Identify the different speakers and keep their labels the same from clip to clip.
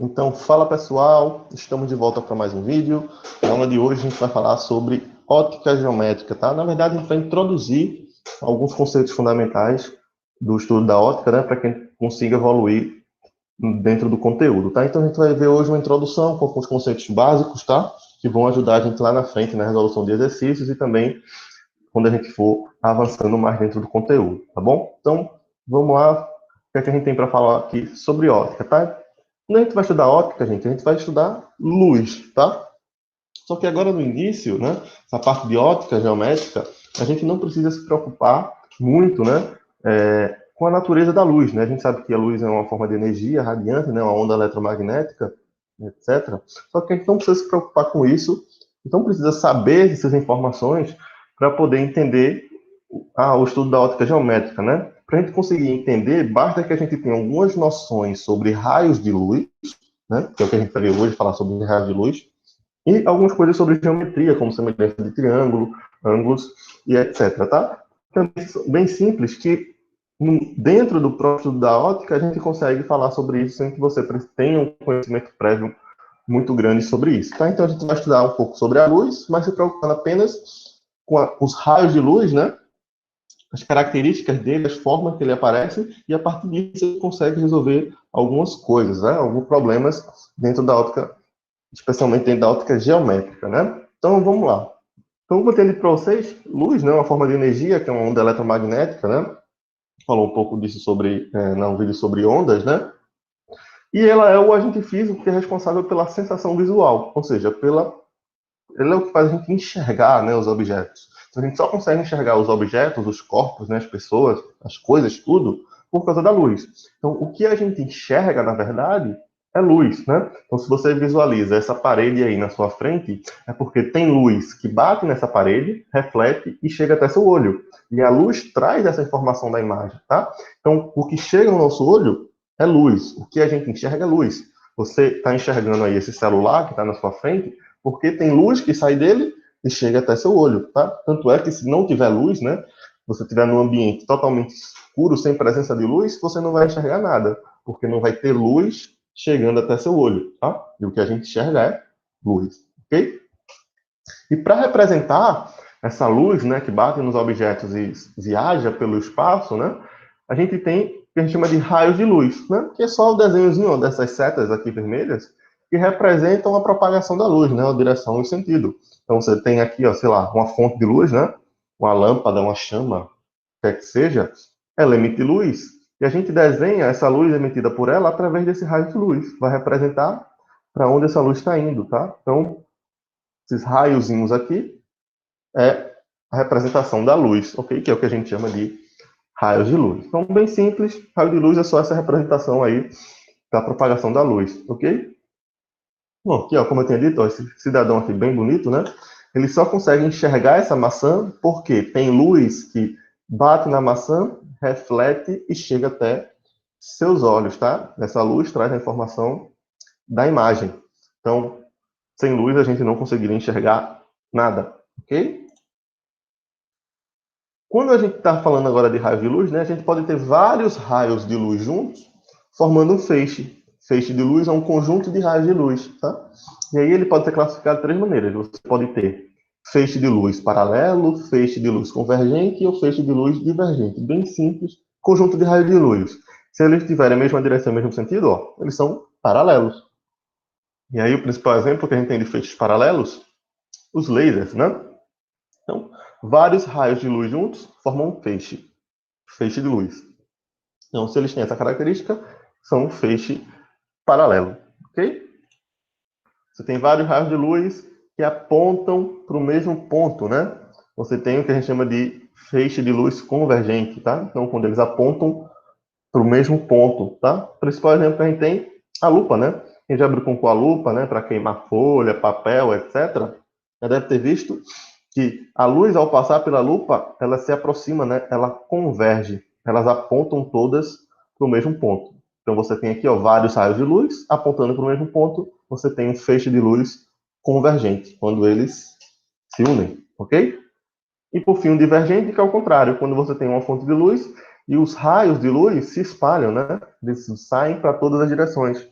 Speaker 1: Então, fala pessoal, estamos de volta para mais um vídeo. Na aula de hoje a gente vai falar sobre ótica geométrica, tá? Na verdade, a gente vai introduzir alguns conceitos fundamentais do estudo da ótica, né, para que a gente consiga evoluir dentro do conteúdo, tá? Então, a gente vai ver hoje uma introdução com alguns conceitos básicos, tá? Que vão ajudar a gente lá na frente na resolução de exercícios e também quando a gente for avançando mais dentro do conteúdo, tá bom? Então, vamos lá. O que é que a gente tem para falar aqui sobre ótica, tá? Quando a gente vai estudar ótica, gente, a gente vai estudar luz, tá? Só que agora no início, né, essa parte de ótica geométrica, a gente não precisa se preocupar muito, né, com a natureza da luz, né? A gente sabe que a luz é uma forma de energia radiante, né, uma onda eletromagnética, etc. Só que a gente não precisa se preocupar com isso, então precisa saber essas informações para poder entender o estudo da ótica geométrica, né? Para a gente conseguir entender, basta que a gente tenha algumas noções sobre raios de luz, né? Que é o que a gente vai ver hoje, falar sobre raios de luz, e algumas coisas sobre geometria, como semelhança de triângulo, ângulos e etc, tá? Então, bem simples que dentro do próprio estudo da ótica a gente consegue falar sobre isso sem que você tenha um conhecimento prévio muito grande sobre isso, tá? Então a gente vai estudar um pouco sobre a luz, mas se preocupando apenas com os raios de luz, né? As características dele, as formas que ele aparece, e a partir disso você consegue resolver algumas coisas, né? Alguns problemas dentro da ótica, especialmente dentro da ótica geométrica, né? Então, vamos lá. Então, eu botei ali para vocês, luz, né? Uma forma de energia, que é uma onda eletromagnética, né? Falou um pouco disso sobre, no vídeo sobre ondas, né? E ela é o agente físico que é responsável pela sensação visual, ou seja, ele é o que faz a gente enxergar, né, os objetos. Então, a gente só consegue enxergar os objetos, os corpos, né, as pessoas, as coisas, tudo, por causa da luz. Então, o que a gente enxerga, na verdade, é luz, né? Então, se você visualiza essa parede aí na sua frente, é porque tem luz que bate nessa parede, reflete e chega até seu olho. E a luz traz essa informação da imagem, tá? Então, o que chega no nosso olho é luz. O que a gente enxerga é luz. Você está enxergando aí esse celular que está na sua frente, porque tem luz que sai dele e chega até seu olho, tá? Tanto é que se não tiver luz, né, você estiver num ambiente totalmente escuro, sem presença de luz, você não vai enxergar nada, porque não vai ter luz chegando até seu olho, tá? E o que a gente enxerga é luz, ok? E para representar essa luz, né, que bate nos objetos e viaja pelo espaço, né, a gente tem o que a gente chama de raios de luz, né, que é só o desenhozinho dessas setas aqui vermelhas, que representam a propagação da luz, né, a direção e o sentido. Então você tem aqui, ó, sei lá, uma fonte de luz, né, uma lâmpada, uma chama, quer que seja, ela emite luz, e a gente desenha essa luz emitida por ela através desse raio de luz, vai representar para onde essa luz está indo, tá? Então, esses raiozinhos aqui é a representação da luz, ok? Que é o que a gente chama de raios de luz. Então, bem simples, raio de luz é só essa representação aí da propagação da luz, ok? Bom, aqui, ó, como eu tinha dito, ó, esse cidadão aqui bem bonito, né? Ele só consegue enxergar essa maçã porque tem luz que bate na maçã, reflete e chega até seus olhos, tá? Essa luz traz a informação da imagem. Então, sem luz a gente não conseguiria enxergar nada, ok? Quando a gente está falando agora de raio de luz, né, a gente pode ter vários raios de luz juntos, formando um feixe. Feixe de luz é um conjunto de raios de luz, tá? E aí ele pode ser classificado de três maneiras. Você pode ter feixe de luz paralelo, feixe de luz convergente ou feixe de luz divergente. Bem simples, conjunto de raios de luz. Se eles tiverem a mesma direção, o mesmo sentido, ó, eles são paralelos. E aí o principal exemplo que a gente tem de feixes paralelos, os lasers, né? Então, vários raios de luz juntos formam um feixe, feixe de luz. Então, se eles têm essa característica, são um feixe paralelo, ok? Você tem vários raios de luz que apontam para o mesmo ponto, né? Você tem o que a gente chama de feixe de luz convergente, tá? Então, quando eles apontam para o mesmo ponto, tá? O principal exemplo que a gente tem, a lupa, né? Quem já brincou com a lupa, né? Para queimar folha, papel, etc., já deve ter visto que a luz, ao passar pela lupa, ela se aproxima, né? Ela converge. Elas apontam todas para o mesmo ponto. Então, você tem aqui, ó, vários raios de luz apontando para o mesmo ponto. Você tem um feixe de luz convergente, quando eles se unem, ok? E, por fim, um divergente, que é o contrário. Quando você tem uma fonte de luz e os raios de luz se espalham, né? Eles saem para todas as direções.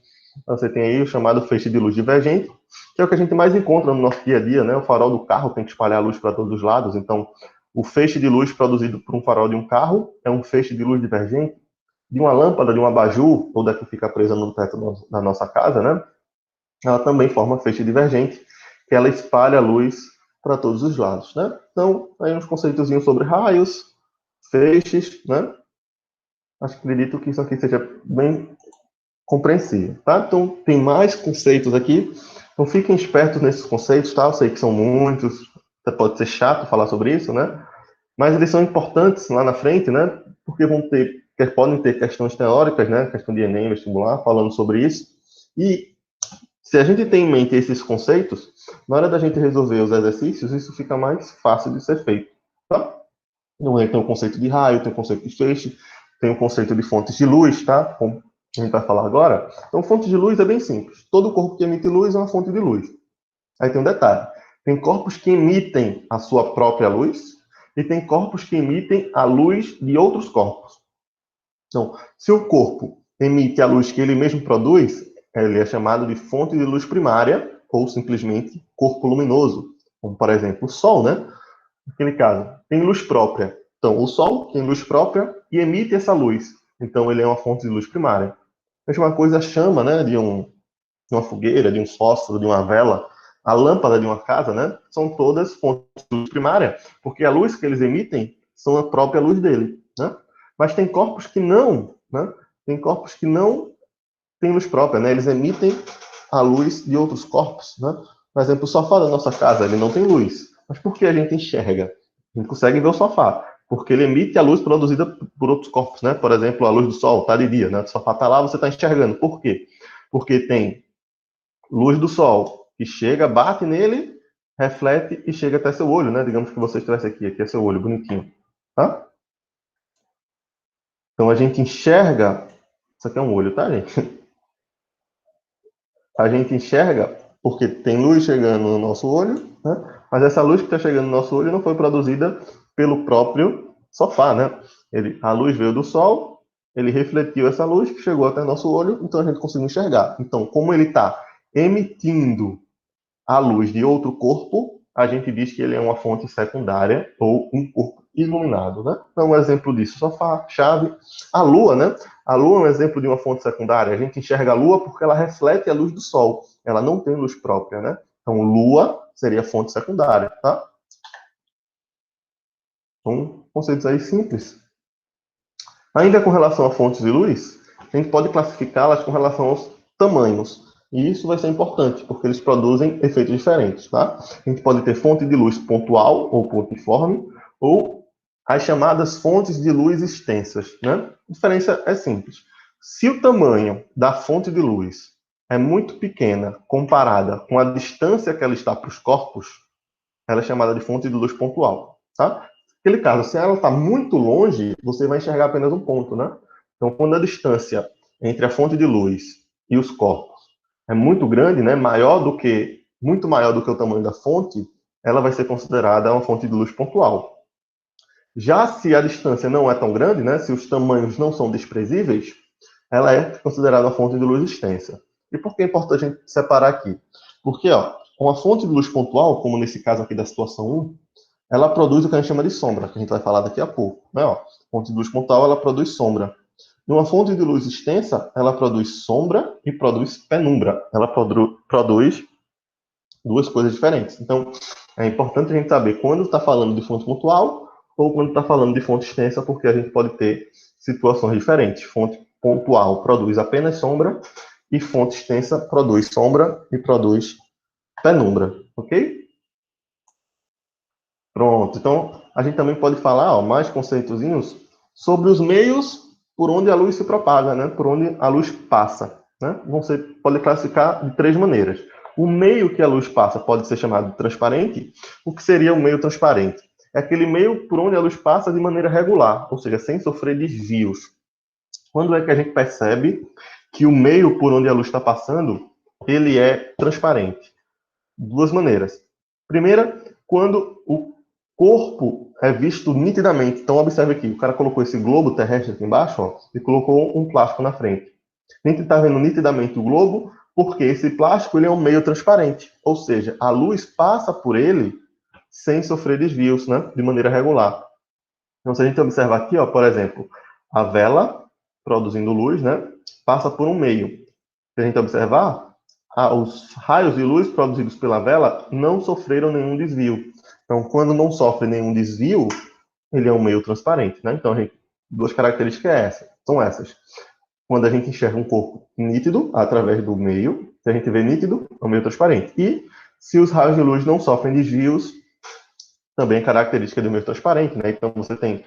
Speaker 1: Você tem aí o chamado feixe de luz divergente, que é o que a gente mais encontra no nosso dia a dia, né? O farol do carro tem que espalhar a luz para todos os lados, então o feixe de luz produzido por um farol de um carro é um feixe de luz divergente. De uma lâmpada, de um abajur, ou da que fica presa no teto da nossa casa, né? Ela também forma feixe divergente, que ela espalha a luz para todos os lados, né? Então, aí uns conceitozinhos sobre raios, feixes, né? Acredito que isso aqui seja bem compreensível, tá? Então, tem mais conceitos aqui. Então, fiquem espertos nesses conceitos, tá? Eu sei que são muitos, até pode ser chato falar sobre isso, né? Mas eles são importantes lá na frente, né? Porque podem ter questões teóricas, né? Questão de Enem, vestibular, falando sobre isso. E se a gente tem em mente esses conceitos, na hora da gente resolver os exercícios, isso fica mais fácil de ser feito, tá? Então, aí tem o conceito de raio, tem o conceito de feixe, tem o conceito de fontes de luz, tá? Como a gente vai falar agora. Então, fonte de luz é bem simples. Todo corpo que emite luz é uma fonte de luz. Aí tem um detalhe. Tem corpos que emitem a sua própria luz e tem corpos que emitem a luz de outros corpos. Então, se o corpo emite a luz que ele mesmo produz, ele é chamado de fonte de luz primária ou simplesmente corpo luminoso. Como, por exemplo, o Sol, né? Naquele caso, tem luz própria. Então, o Sol tem luz própria e emite essa luz. Então, ele é uma fonte de luz primária. A mesma coisa a chama, né, de uma fogueira, de um fósforo, de uma vela, a lâmpada de uma casa, né, são todas fontes de luz primária, porque a luz que eles emitem são a própria luz dele, né? Mas tem corpos que não, né? Tem corpos que não têm luz própria, né? Eles emitem a luz de outros corpos, né? Por exemplo, o sofá da nossa casa, ele não tem luz. Mas por que a gente enxerga? A gente consegue ver o sofá, porque ele emite a luz produzida por outros corpos, né? Por exemplo, a luz do sol, tá de dia, né? O sofá tá lá, você tá enxergando. Por quê? Porque tem luz do sol que chega, bate nele, reflete e chega até seu olho, né? Digamos que você estivesse aqui é seu olho, bonitinho, tá? Então a gente enxerga, isso aqui é um olho, tá, gente? A gente enxerga porque tem luz chegando no nosso olho, né? Mas essa luz que está chegando no nosso olho não foi produzida pelo próprio sofá, né? A luz veio do sol, ele refletiu essa luz que chegou até nosso olho, então a gente conseguiu enxergar. Então, como ele está emitindo a luz de outro corpo, a gente diz que ele é uma fonte secundária ou um corpo iluminado, né? Então, um exemplo disso, sofá, chave, a lua, né? A lua é um exemplo de uma fonte secundária. A gente enxerga a lua porque ela reflete a luz do sol. Ela não tem luz própria, né? Então, lua seria fonte secundária, tá? Então, conceitos aí simples. Ainda com relação a fontes de luz, a gente pode classificá-las com relação aos tamanhos. E isso vai ser importante, porque eles produzem efeitos diferentes, tá? A gente pode ter fonte de luz pontual ou pontiforme, ou as chamadas fontes de luz extensas, né? A diferença é simples. Se o tamanho da fonte de luz é muito pequena comparada com a distância que ela está para os corpos, ela é chamada de fonte de luz pontual, tá? Naquele caso, se ela está muito longe, você vai enxergar apenas um ponto, né? Então, quando a distância entre a fonte de luz e os corpos é muito grande, né? Muito maior do que o tamanho da fonte, ela vai ser considerada uma fonte de luz pontual. Já se a distância não é tão grande, né? Se os tamanhos não são desprezíveis, ela é considerada uma fonte de luz extensa. E por que é importante a gente separar aqui? Porque, ó, uma fonte de luz pontual, como nesse caso aqui da situação 1, ela produz o que a gente chama de sombra, que a gente vai falar daqui a pouco. Né? Ó, fonte de luz pontual, ela produz sombra. E uma fonte de luz extensa, ela produz sombra e produz penumbra. Ela produz duas coisas diferentes. Então, é importante a gente saber quando está falando de fonte pontual ou quando está falando de fonte extensa, porque a gente pode ter situações diferentes. Fonte pontual produz apenas sombra e fonte extensa produz sombra e produz penumbra, ok? Pronto. Então, a gente também pode falar, ó, mais conceitozinhos sobre os meios por onde a luz se propaga, né? Por onde a luz passa, né? Você pode classificar de três maneiras. O meio que a luz passa pode ser chamado de transparente. O que seria o meio transparente? É aquele meio por onde a luz passa de maneira regular, ou seja, sem sofrer desvios. Quando é que a gente percebe que o meio por onde a luz está passando, ele é transparente? Duas maneiras. Primeira, quando o corpo é visto nitidamente. Então, observe aqui, o cara colocou esse globo terrestre aqui embaixo, ó, e colocou um plástico na frente. A gente está vendo nitidamente o globo Porque esse plástico ele é um meio transparente, ou seja, a luz passa por ele sem sofrer desvios, né, de maneira regular. Então, se a gente observar aqui, ó, por exemplo, a vela produzindo luz, né, passa por um meio. Se a gente observar, os raios de luz produzidos pela vela não sofreram nenhum desvio. Então, quando não sofre nenhum desvio, ele é um meio transparente, né? Então, duas características são essas. Quando a gente enxerga um corpo nítido através do meio, se a gente vê nítido, é um meio transparente. E se os raios de luz não sofrem desvios, também é característica do meio transparente, né? Então, você tem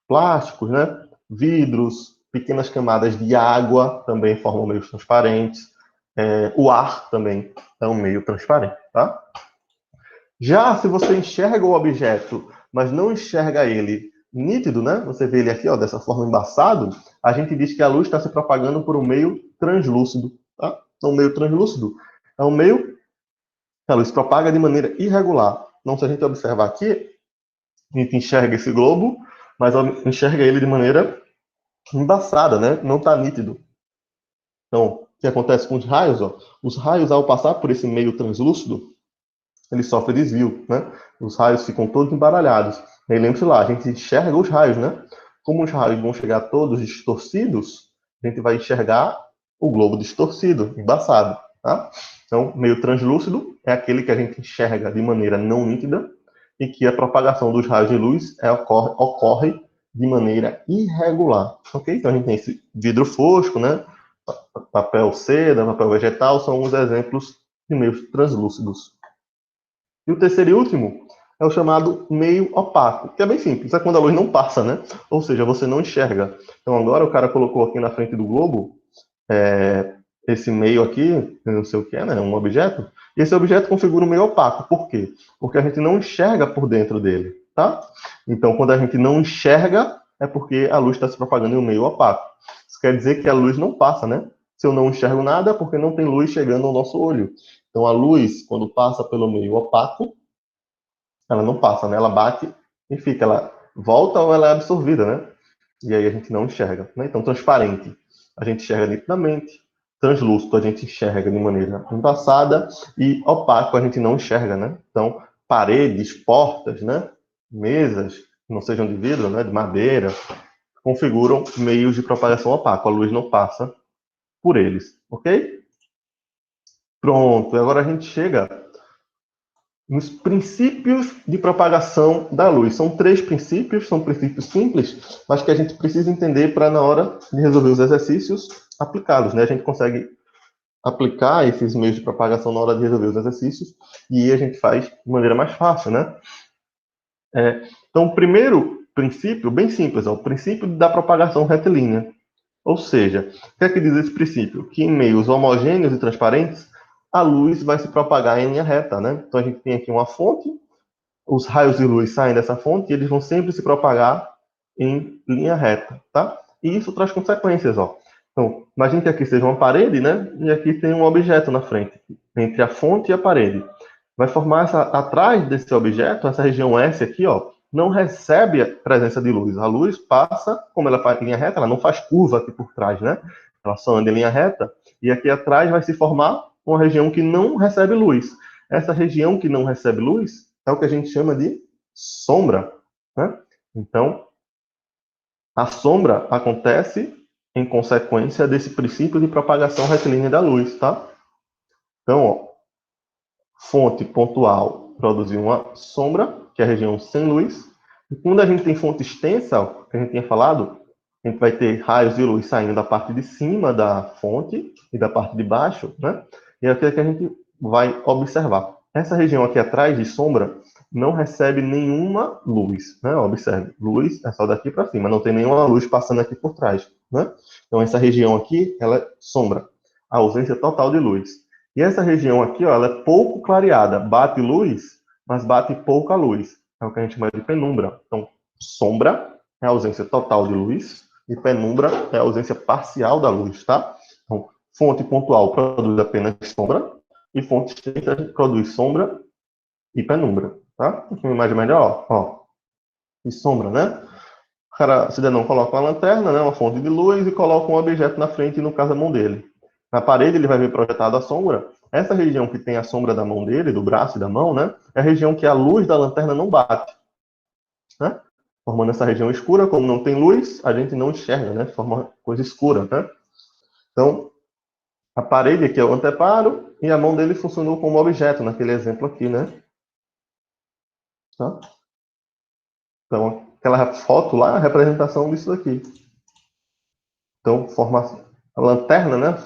Speaker 1: plásticos, né? Vidros, pequenas camadas de água também formam meios transparentes. O ar também é um meio transparente, tá? Já se você enxerga o objeto, mas não enxerga ele nítido, né? Você vê ele aqui, ó, dessa forma embaçado, a gente diz que a luz está se propagando por um meio translúcido, tá? Então, um meio translúcido é um meio que a luz propaga de maneira irregular. Então, se a gente observar aqui, a gente enxerga esse globo, mas enxerga ele de maneira embaçada, né? Não está nítido. Então, o que acontece com os raios? Ó? Os raios, ao passar por esse meio translúcido, ele sofre desvio, né? Os raios ficam todos embaralhados. E lembre-se lá, a gente enxerga os raios, né? Como os raios vão chegar todos distorcidos, a gente vai enxergar o globo distorcido, embaçado, tá? Então, meio translúcido é aquele que a gente enxerga de maneira não nítida e que a propagação dos raios de luz ocorre de maneira irregular, ok? Então, a gente tem esse vidro fosco, né? Papel seda, papel vegetal, são uns exemplos de meios translúcidos. E o terceiro e último é o chamado meio opaco, que é bem simples, é quando a luz não passa, né? Ou seja, você não enxerga. Então agora o cara colocou aqui na frente do globo esse meio aqui, não sei o que é, né? Um objeto, e esse objeto configura um meio opaco. Por quê? Porque a gente não enxerga por dentro dele, tá? Então quando a gente não enxerga, é porque a luz está se propagando em um meio opaco. Isso quer dizer que a luz não passa, né? Se eu não enxergo nada, é porque não tem luz chegando ao nosso olho. Então, a luz, quando passa pelo meio opaco, ela não passa, né? Ela bate e fica. Ela volta ou ela é absorvida, né? E aí a gente não enxerga. Né? Então, transparente, a gente enxerga nitidamente. Translúcido, a gente enxerga de maneira embaçada. E opaco, a gente não enxerga, né? Então, paredes, portas, né? Mesas, que não sejam de vidro, né? De madeira, configuram meios de propagação opaco. A luz não passa por eles, ok? Pronto, agora a gente chega nos princípios de propagação da luz. São três princípios, são princípios simples, mas que a gente precisa entender para, na hora de resolver os exercícios, aplicá-los. Né? A gente consegue aplicar esses meios de propagação na hora de resolver os exercícios e a gente faz de maneira mais fácil. Né? Então, o primeiro princípio, bem simples, é o princípio da propagação retilínea. Ou seja, o que é que diz esse princípio? Que em meios homogêneos e transparentes, a luz vai se propagar em linha reta, né? Então a gente tem aqui uma fonte, os raios de luz saem dessa fonte e eles vão sempre se propagar em linha reta, tá? E isso traz consequências, ó. Então, imagine que aqui seja uma parede, né? E aqui tem um objeto na frente, entre a fonte e a parede. Vai formar atrás desse objeto, essa região S aqui, ó, não recebe a presença de luz. A luz passa, como ela faz em linha reta, ela não faz curva aqui por trás, né? Ela só anda em linha reta. E aqui atrás vai se formar uma região que não recebe luz. Essa região que não recebe luz é o que a gente chama de sombra, né? Então, a sombra acontece em consequência desse princípio de propagação retilínea da luz, tá? Então, ó, fonte pontual produzir uma sombra, que é a região sem luz. E quando a gente tem fonte extensa, que a gente tinha falado, a gente vai ter raios de luz saindo da parte de cima da fonte e da parte de baixo, né? E é aqui que a gente vai observar. Essa região aqui atrás de sombra não recebe nenhuma luz, né? Observe, luz é só daqui para cima, não tem nenhuma luz passando aqui por trás, né? Então essa região aqui, ela é sombra, a ausência total de luz. E essa região aqui, ó, ela é pouco clareada. Bate luz, mas bate pouca luz. É o que a gente chama de penumbra. Então, sombra é a ausência total de luz e penumbra é a ausência parcial da luz, tá? Então, fonte pontual produz apenas sombra e fonte extensa produz sombra e penumbra, tá? Uma imagem melhor, ó. E sombra, né? O cara, cidadão, coloca uma lanterna, né, uma fonte de luz e coloca um objeto na frente, no caso, a mão dele. Na parede ele vai ver projetada a sombra. Essa região que tem a sombra da mão dele, do braço e da mão, né? É a região que a luz da lanterna não bate, né? Formando essa região escura, como não tem luz, a gente não enxerga, né? Forma uma coisa escura, né? Então, a parede aqui é o anteparo e a mão dele funcionou como objeto, naquele exemplo aqui, né? Tá? Então, aquela foto lá é a representação disso aqui. Então, forma a lanterna, né?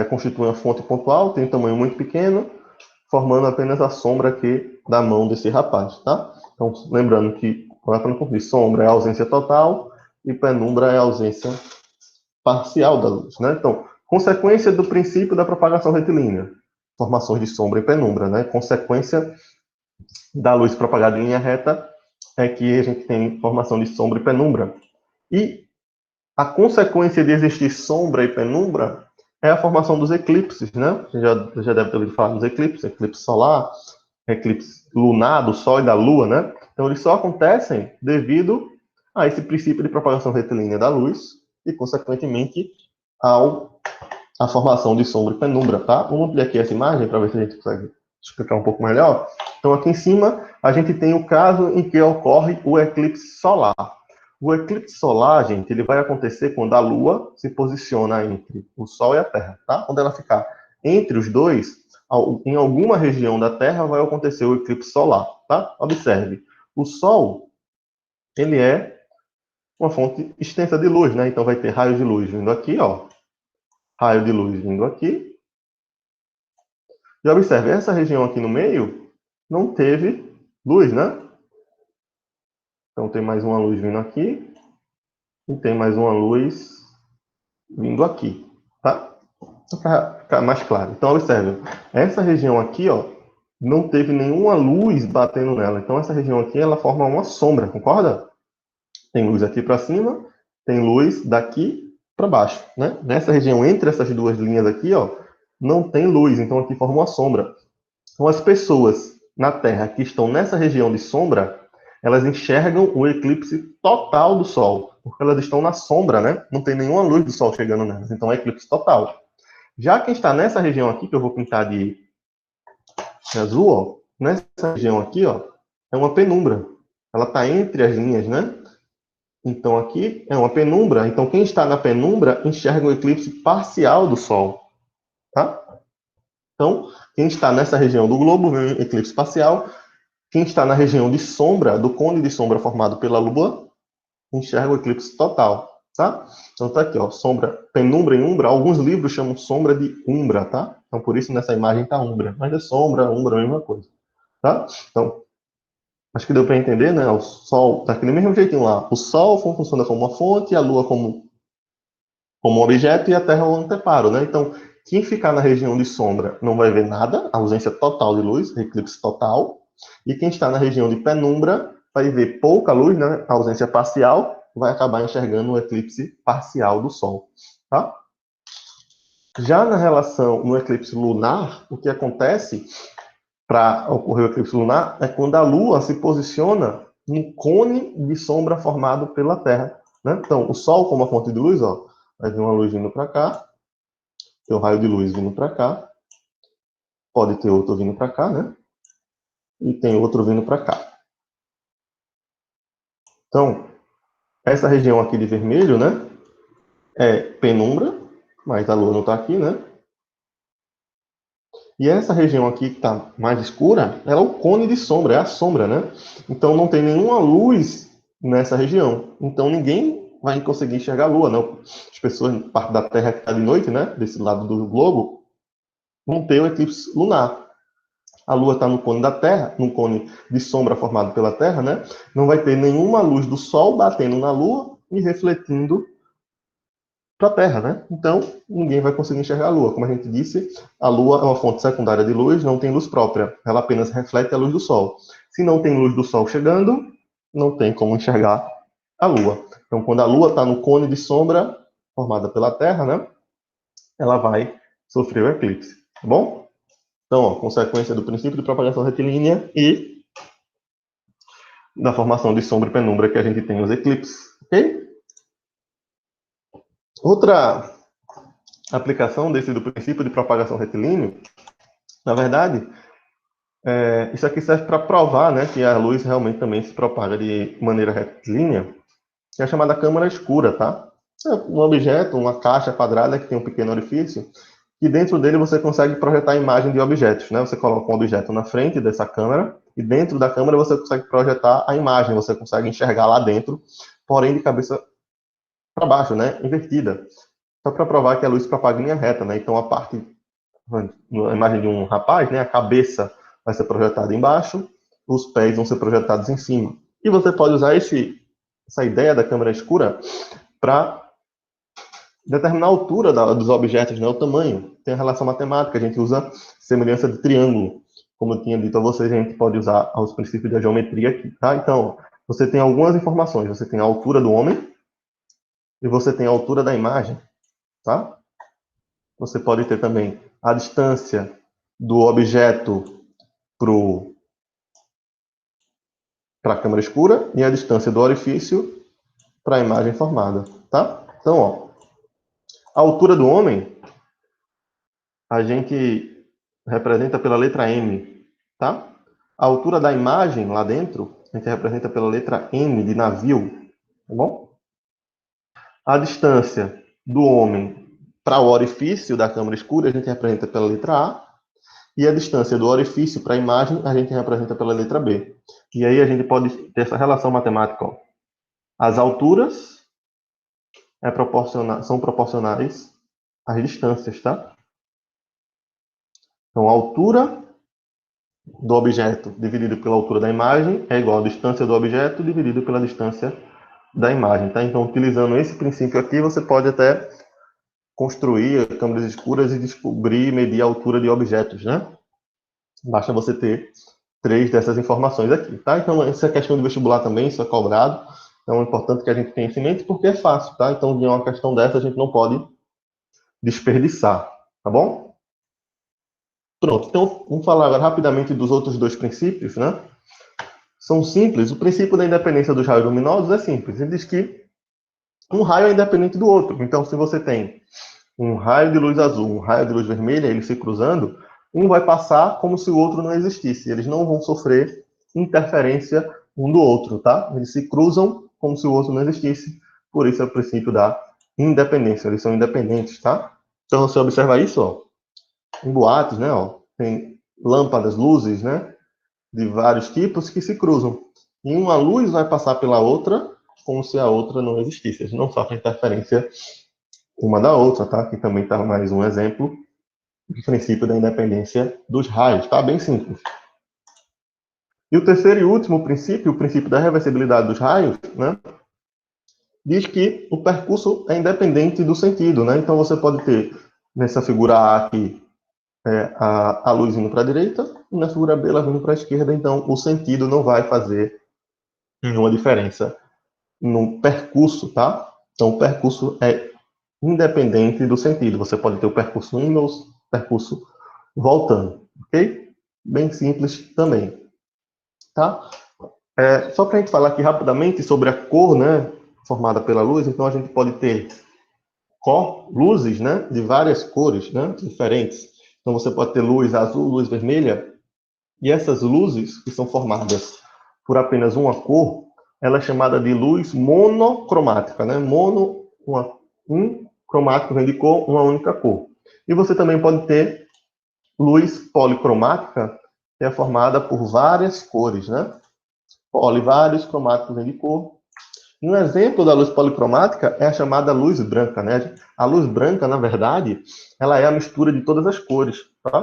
Speaker 1: Constitui uma fonte pontual, tem um tamanho muito pequeno, formando apenas a sombra aqui da mão desse rapaz, tá? Então, lembrando que, quando está falando de sombra é a ausência total e penumbra é a ausência parcial da luz, né? Então, consequência do princípio da propagação retilínea, formações de sombra e penumbra, né? Consequência da luz propagada em linha reta é que a gente tem formação de sombra e penumbra. E a consequência de existir sombra e penumbra é a formação dos eclipses, né? Você já deve ter ouvido falar dos eclipses, eclipse solar, eclipse lunar, do Sol e da Lua, né? Então, eles só acontecem devido a esse princípio de propagação retilínea da luz e, consequentemente, à formação de sombra e penumbra, tá? Vamos ampliar aqui essa imagem para ver se a gente consegue explicar um pouco melhor. Então, aqui em cima, a gente tem o caso em que ocorre o eclipse solar. O eclipse solar, gente, ele vai acontecer quando a Lua se posiciona entre o Sol e a Terra, tá? Quando ela ficar entre os dois, em alguma região da Terra vai acontecer o eclipse solar, tá? Observe, o Sol, ele é uma fonte extensa de luz, né? Então vai ter raio de luz vindo aqui, ó, raio de luz vindo aqui. E observe, essa região aqui no meio não teve luz, né? Então tem mais uma luz vindo aqui e tem mais uma luz vindo aqui, tá? Só para ficar mais claro. Então observe, essa região aqui, ó, não teve nenhuma luz batendo nela. Então essa região aqui, ela forma uma sombra, concorda? Tem luz aqui para cima, tem luz daqui para baixo, né? Nessa região entre essas duas linhas aqui, ó, não tem luz, então aqui forma uma sombra. Então, as pessoas na Terra que estão nessa região de sombra, elas enxergam o eclipse total do Sol, porque elas estão na sombra, né? Não tem nenhuma luz do Sol chegando nelas, então é eclipse total. Já quem está nessa região aqui, que eu vou pintar de azul, ó, nessa região aqui, ó, é uma penumbra. Ela está entre as linhas, né? Então aqui é uma penumbra. Então quem está na penumbra enxerga o eclipse parcial do Sol, tá? Então, quem está nessa região do globo vê o eclipse parcial. Quem está na região de sombra, do cone de sombra formado pela Lua, enxerga o eclipse total, tá? Então tá aqui, ó, sombra, penumbra e umbra. Alguns livros chamam sombra de umbra, tá? Então por isso nessa imagem tá umbra, mas é sombra, umbra, a mesma coisa, tá? Então, acho que deu para entender, né? O Sol tá aqui do mesmo jeitinho lá. O Sol funciona como uma fonte, a Lua como um objeto e a Terra é o anteparo, né? Então, quem ficar na região de sombra não vai ver nada, ausência total de luz, eclipse total. E quem está na região de penumbra vai ver pouca luz, né? Ausência parcial, vai acabar enxergando o eclipse parcial do Sol, tá? Já na relação no eclipse lunar, o que acontece para ocorrer o eclipse lunar é quando a Lua se posiciona no cone de sombra formado pela Terra, né? Então, o Sol como a fonte de luz, ó, vai vir uma luz vindo para cá, tem um raio de luz vindo para cá, pode ter outro vindo para cá, né? E tem outro vindo para cá. Então, essa região aqui de vermelho, né? É penumbra, mas a Lua não está aqui, né? E essa região aqui que está mais escura, ela é o cone de sombra, é a sombra, né? Então não tem nenhuma luz nessa região. Então ninguém vai conseguir enxergar a Lua, não. As pessoas, parte da Terra que está de noite, né? Desse lado do globo, vão ter o eclipse lunar. A Lua está no cone da Terra, no cone de sombra formado pela Terra, né? Não vai ter nenhuma luz do Sol batendo na Lua e refletindo para a Terra, né? Então, ninguém vai conseguir enxergar a Lua. Como a gente disse, a Lua é uma fonte secundária de luz, não tem luz própria. Ela apenas reflete a luz do Sol. Se não tem luz do Sol chegando, não tem como enxergar a Lua. Então, quando a Lua está no cone de sombra formada pela Terra, né? Ela vai sofrer o eclipse, tá bom? Então, ó, consequência do princípio de propagação retilínea e da formação de sombra e penumbra que a gente tem nos eclipses, ok? Outra aplicação do princípio de propagação retilíneo, na verdade, isso aqui serve para provar, né, que a luz realmente também se propaga de maneira retilínea, que é a chamada câmara escura, tá? É um objeto, uma caixa quadrada que tem um pequeno orifício, e dentro dele você consegue projetar a imagem de objetos, né? Você coloca um objeto na frente dessa câmera, e dentro da câmera você consegue projetar a imagem, você consegue enxergar lá dentro, porém de cabeça para baixo, né? Invertida. Só para provar que a luz se propaga em linha reta, né? Então a parte, a imagem de um rapaz, né? A cabeça vai ser projetada embaixo, os pés vão ser projetados em cima. E você pode usar essa ideia da câmera escura para determinar a altura dos objetos, né, o tamanho. Tem a relação matemática, a gente usa semelhança de triângulo. Como eu tinha dito a vocês, a gente pode usar os princípios da geometria aqui, tá? Então, você tem algumas informações. Você tem a altura do homem e você tem a altura da imagem, tá? Você pode ter também a distância do objeto para a câmera escura e a distância do orifício para a imagem formada, tá? Então, ó, a altura do homem a gente representa pela letra M, tá? A altura da imagem lá dentro, a gente representa pela letra N de navio, tá bom? A distância do homem para o orifício da câmara escura, a gente representa pela letra A, e a distância do orifício para a imagem, a gente representa pela letra B. E aí a gente pode ter essa relação matemática, ó. As alturas são proporcionais às distâncias, tá? Então, a altura do objeto dividido pela altura da imagem é igual à distância do objeto dividido pela distância da imagem, tá? Então, utilizando esse princípio aqui, você pode até construir câmeras escuras e descobrir e medir a altura de objetos, né? Basta você ter 3 dessas informações aqui, tá? Então, essa é questão de vestibular também, isso é cobrado. Então, é importante que a gente tenha isso em mente porque é fácil, tá? Então, de uma questão dessa, a gente não pode desperdiçar, tá bom? Pronto, então, vamos falar agora rapidamente dos outros 2 princípios, né? São simples. O princípio da independência dos raios luminosos é simples. Ele diz que um raio é independente do outro. Então, se você tem um raio de luz azul, um raio de luz vermelha, eles se cruzando, um vai passar como se o outro não existisse. Eles não vão sofrer interferência um do outro, tá? Eles se cruzam como se o outro não existisse. Por isso é o princípio da independência. Eles são independentes, tá? Então, você observa isso, ó, em boates, né? Ó, tem lâmpadas, luzes, né? De vários tipos que se cruzam. E uma luz vai passar pela outra como se a outra não existisse. Eles não sofrem interferência uma da outra, tá? Aqui também está mais um exemplo do princípio da independência dos raios, tá? Bem simples. E o terceiro e último princípio, o princípio da reversibilidade dos raios, né? Diz que o percurso é independente do sentido, né? Então você pode ter nessa figura A aqui a luz indo para a direita e na figura B ela vindo para a esquerda, então o sentido não vai fazer nenhuma diferença no percurso, tá? Então, o percurso é independente do sentido. Você pode ter o percurso indo ou o percurso voltando, ok? Bem simples também, tá? Só para a gente falar aqui rapidamente sobre a cor, né, formada pela luz, então a gente pode ter luzes, né, de várias cores, né, diferentes. Então, você pode ter luz azul, luz vermelha, e essas luzes que são formadas por apenas uma cor, ela é chamada de luz monocromática, né? Um cromático vem de cor, uma única cor. E você também pode ter luz policromática, que é formada por várias cores, né? Vários cromáticos vêm de cor. E um exemplo da luz policromática é a chamada luz branca, né? A luz branca, na verdade, ela é a mistura de todas as cores, tá?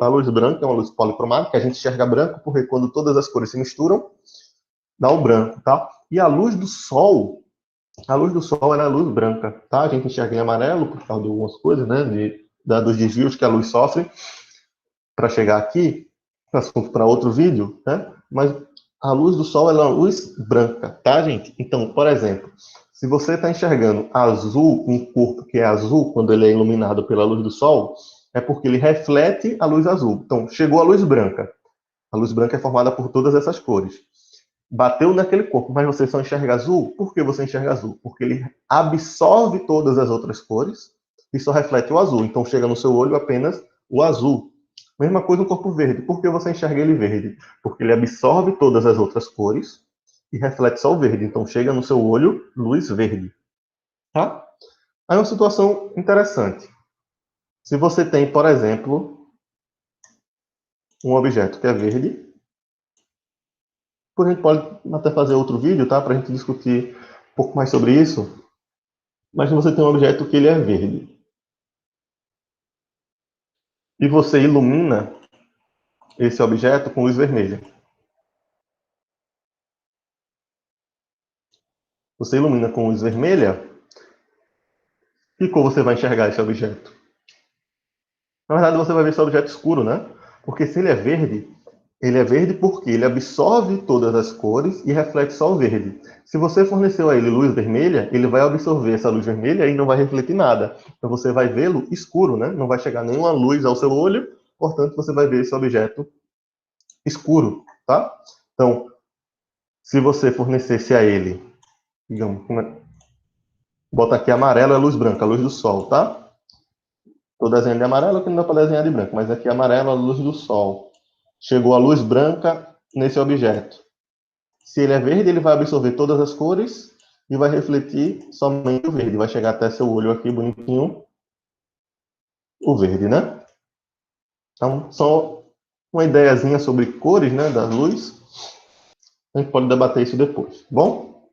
Speaker 1: A luz branca é uma luz policromática, a gente enxerga branco porque quando todas as cores se misturam, dá o branco, tá? E a luz do sol ela é a luz branca, tá? A gente enxerga em amarelo por causa de algumas coisas, né? Dos desvios que a luz sofre para chegar aqui, assunto para outro vídeo, né? Mas a luz do sol ela é uma luz branca, tá, gente? Então, por exemplo, se você está enxergando azul, um corpo que é azul quando ele é iluminado pela luz do sol, é porque ele reflete a luz azul. Então, chegou a luz branca. A luz branca é formada por todas essas cores. Bateu naquele corpo, mas você só enxerga azul. Por que você enxerga azul? Porque ele absorve todas as outras cores e só reflete o azul. Então chega no seu olho apenas o azul. Mesma coisa no corpo verde. Por que você enxerga ele verde? Porque ele absorve todas as outras cores e reflete só o verde. Então chega no seu olho luz verde. Tá? Aí uma situação interessante. Se você tem, por exemplo, um objeto que é verde, depois a gente pode até fazer outro vídeo, tá? Para a gente discutir um pouco mais sobre isso. Mas você tem um objeto que ele é verde. E você ilumina esse objeto com luz vermelha. Você ilumina com luz vermelha, que cor você vai enxergar esse objeto? Na verdade, você vai ver esse objeto escuro, né? Porque se ele é verde porque ele absorve todas as cores e reflete só o verde. Se você forneceu a ele luz vermelha, ele vai absorver essa luz vermelha e não vai refletir nada. Então você vai vê-lo escuro, né? Não vai chegar nenhuma luz ao seu olho, portanto você vai ver esse objeto escuro, tá? Então, se você fornecesse a ele, digamos, bota aqui amarelo é a luz branca, a luz do sol, tá? Estou desenhando de amarelo que não dá para desenhar de branco, mas aqui amarelo é a luz do sol. Chegou a luz branca nesse objeto. Se ele é verde, ele vai absorver todas as cores e vai refletir somente o verde. Vai chegar até seu olho aqui bonitinho, o verde, né? Então, só uma ideiazinha sobre cores, né, da luz. A gente pode debater isso depois, bom?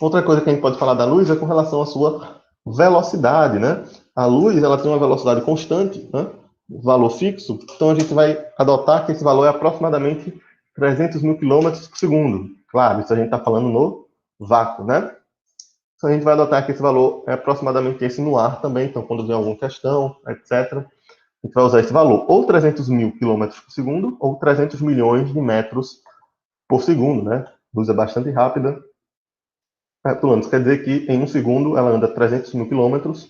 Speaker 1: Outra coisa que a gente pode falar da luz é com relação à sua velocidade, né? A luz, ela tem uma velocidade constante, né? Valor fixo. Então, a gente vai adotar que esse valor é aproximadamente 300 mil quilômetros por segundo. Claro, isso a gente está falando no vácuo, né? Então, a gente vai adotar que esse valor é aproximadamente esse no ar também. Então, quando vier alguma questão, etc., a gente vai usar esse valor. Ou 300 mil quilômetros por segundo, ou 300 milhões de metros por segundo, né? A luz é bastante rápida. Pulando, isso quer dizer que em um segundo ela anda 300 mil quilômetros,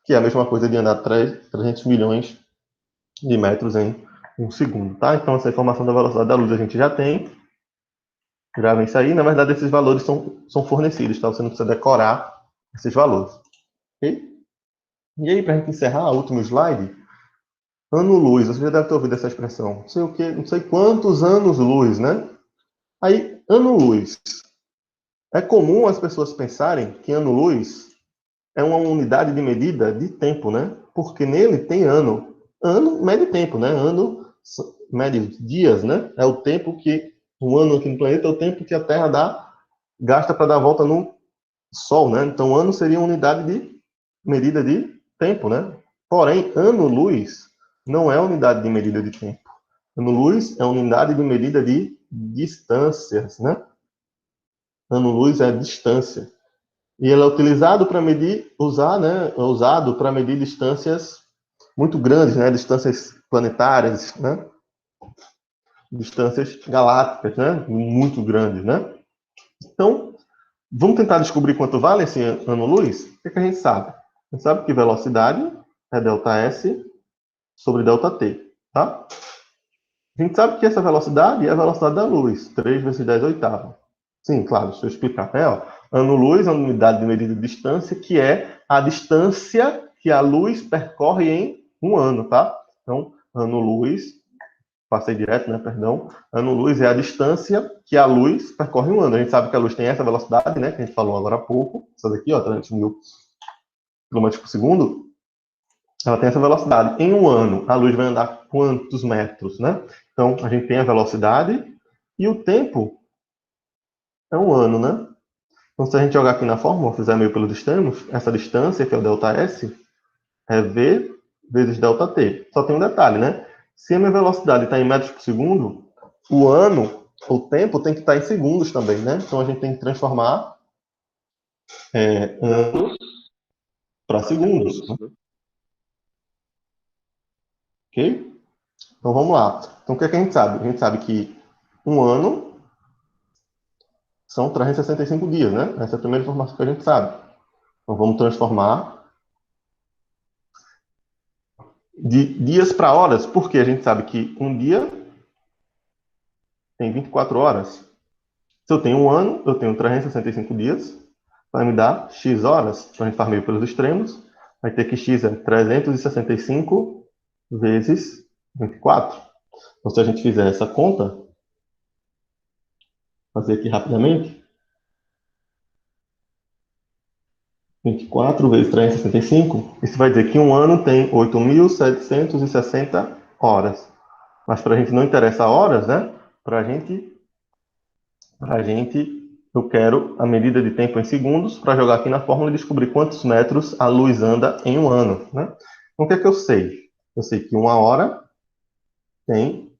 Speaker 1: que é a mesma coisa de andar 300 milhões de metros em um segundo, tá? Então, essa informação da velocidade da luz a gente já tem. Gravem isso aí. Na verdade, esses valores são fornecidos, tá? Você não precisa decorar esses valores. Ok? E aí, para a gente encerrar, o último slide. Ano-luz. Você já deve ter ouvido essa expressão. Não sei o quê, não sei quantos anos-luz, né? Aí, ano-luz. É comum as pessoas pensarem que ano-luz é uma unidade de medida de tempo, né? Porque nele tem ano. Ano mede tempo, né? Ano mede dias, né? É o tempo que um ano aqui no planeta é o tempo que a Terra gasta para dar a volta no Sol, né? Então, ano seria uma unidade de medida de tempo, né? Porém, ano-luz não é unidade de medida de tempo. Ano-luz é unidade de medida de distâncias, né? Ano-luz é distância. E ele é utilizado para medir, é usado para medir distâncias muito grandes, né? Distâncias planetárias, né? Distâncias galácticas, né? Muito grandes, né? Então, vamos tentar descobrir quanto vale esse ano-luz? O que, que a gente sabe? A gente sabe que velocidade é ΔS sobre ΔT, tá? A gente sabe que essa velocidade é a velocidade da luz, 3 vezes 10 oitavos. Sim, claro, deixa eu explicar. Ano-luz é uma unidade de medida de distância, que é a distância que a luz percorre em um ano, tá? Então, ano-luz, passei direto, né, perdão. Ano-luz é a distância que a luz percorre em um ano. A gente sabe que a luz tem essa velocidade, né, que a gente falou agora há pouco, essa daqui, ó, 300 mil quilômetros por segundo. Ela tem essa velocidade. Em um ano, a luz vai andar quantos metros, né? Então, a gente tem a velocidade e o tempo é um ano, né? Então, se a gente jogar aqui na fórmula, fizer meio pelos extremos, essa distância, que é o ΔS, é V vezes ΔT. Só tem um detalhe, né? Se a minha velocidade está em metros por segundo, o ano, o tempo, tem que estar em segundos também, né? Então, a gente tem que transformar anos para segundos, né? Ok? Então, vamos lá. Então, o que é que a gente sabe? A gente sabe que um ano são 365 dias, né? Essa é a primeira informação que a gente sabe. Então, vamos transformar de dias para horas, porque a gente sabe que um dia tem 24 horas. Se eu tenho um ano, eu tenho 365 dias, vai me dar X horas. Então, a gente faz meio pelos extremos. vai ter que x é 365 vezes 24. Então, se a gente fizer essa conta, fazer aqui rapidamente, 24 vezes 365, isso vai dizer que um ano tem 8.760 horas. Mas para a gente não interessa horas, né? Para a gente, eu quero a medida de tempo em segundos para jogar aqui na fórmula e descobrir quantos metros a luz anda em um ano, né? Então, o que é que eu sei? Eu sei que uma hora tem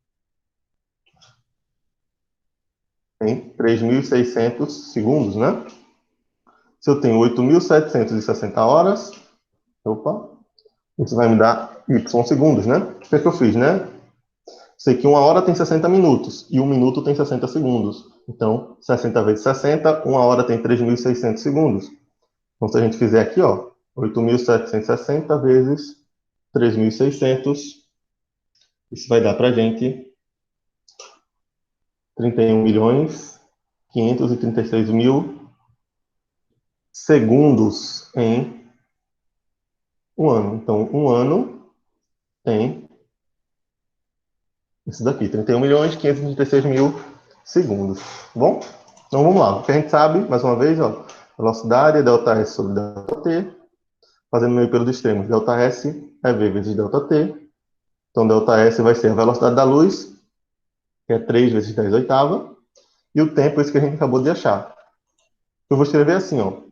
Speaker 1: 3.600 segundos, né? Se eu tenho 8.760 horas, opa, isso vai me dar y segundos, né? O que é que eu fiz, né? Sei que uma hora tem 60 minutos e um minuto tem 60 segundos. Então, 60 vezes 60, uma hora tem 3.600 segundos. Então, se a gente fizer aqui, ó, 8.760 vezes 3.600, isso vai dar para a gente 31.536.000 segundos em um ano. Então, um ano tem isso daqui, 31.536.000 segundos. Bom, então vamos lá. O que a gente sabe, mais uma vez, ó, velocidade é ΔS sobre ΔT, fazendo meio pelos extremos. ΔS é V vezes ΔT. Então, ΔS vai ser a velocidade da luz, que é 3 vezes 10 oitava, e o tempo, esse que a gente acabou de achar. Eu vou escrever assim, ó.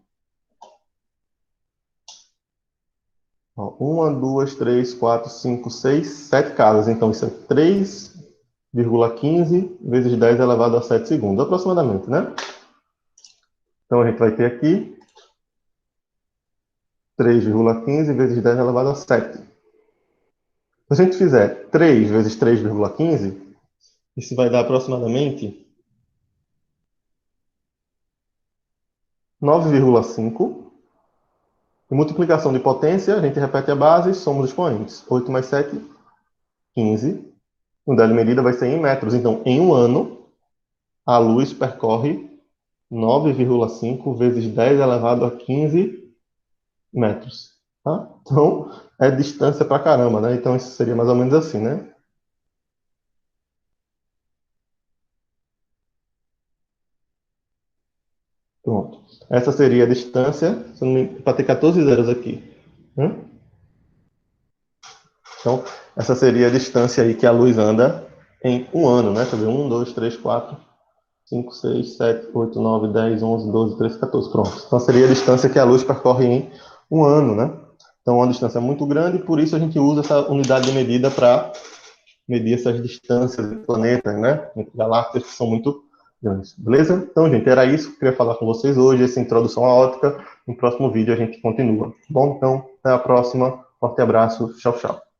Speaker 1: 1, 2, 3, 4, 5, 6, 7 casas. Então, isso é 3,15 vezes 10 elevado a 7 segundos, aproximadamente, né? Então, a gente vai ter aqui 3,15 vezes 10 elevado a 7. Se a gente fizer 3 vezes 3,15, isso vai dar aproximadamente 9,5. E multiplicação de potência, a gente repete a base, somos os expoentes. 8 mais 7, 15. Unidade de medida vai ser em metros. Então, em um ano, a luz percorre 9,5 vezes 10 elevado a 15 metros. Tá? Então, é distância pra caramba, né? Então, isso seria mais ou menos assim, né? Pronto. Essa seria a distância, para ter 14 zeros aqui. Então, essa seria a distância aí que a luz anda em um ano, né? Quer dizer, 1, 2, 3, 4, 5, 6, 7, 8, 9, 10, 11, 12, 13, 14. Pronto. Então, seria a distância que a luz percorre em um ano, né? Então, é uma distância muito grande, por isso a gente usa essa unidade de medida para medir essas distâncias de planetas, né? Entre galáxias que são muito grandes. Beleza? Então, gente, era isso que eu queria falar com vocês hoje, essa introdução à ótica. No próximo vídeo a gente continua. Bom, então, até a próxima. Forte abraço. Tchau, tchau.